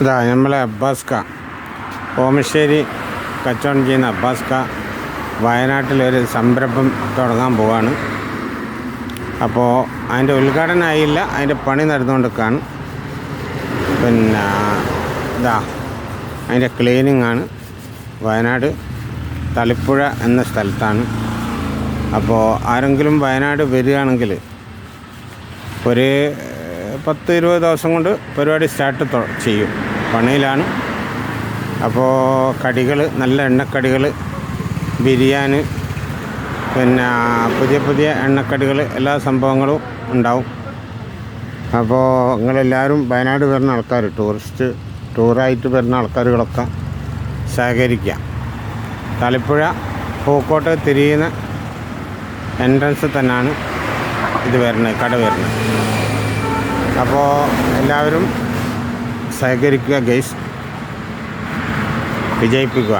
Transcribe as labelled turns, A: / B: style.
A: ഇതാ നമ്മളെ അബ്ബാസ്ക ഓമശ്ശേരി കച്ചവടം ചെയ്യുന്ന അബ്ബാസ്ക വയനാട്ടിലൊരു സംരംഭം തുടങ്ങാൻ പോവാണ്. അപ്പോൾ അതിൻ്റെ ഉദ്ഘാടനം ആയില്ല, അതിൻ്റെ പണി നടന്നുകൊണ്ടിരിക്കുകയാണ്. പിന്നെ ഇതാ അതിൻ്റെ ക്ലീനിങ് ആണ്. വയനാട് തളിപ്പുഴ എന്ന സ്ഥലത്താണ്. അപ്പോൾ ആരെങ്കിലും വയനാട് വരികയാണെങ്കിൽ ഒരു 10-20 ദിവസം കൊണ്ട് പരിപാടി സ്റ്റാർട്ട് ചെയ്യും. പണിയിലാണ്. അപ്പോൾ കടികൾ, നല്ല എണ്ണക്കടികൾ, ബിരിയാണി, പിന്നെ പുതിയ പുതിയ എണ്ണക്കടികൾ, എല്ലാ സംഭവങ്ങളും ഉണ്ടാവും. അപ്പോൾ നിങ്ങളെല്ലാവരും വയനാട് വരുന്ന ആൾക്കാർ, ടൂറായിട്ട് വരുന്ന ആൾക്കാരുകളൊക്കെ സഹകരിക്കുക. തളിപ്പുഴ പൂക്കോട്ട് തിരിയുന്ന എൻട്രൻസ് തന്നെയാണ് ഇത് വരുന്നത്, കട വരുന്നത്. അപ്പോൾ എല്ലാവരും സഹകരിക്കുക ഗൈസ്, വിജയിപ്പിക്കുക.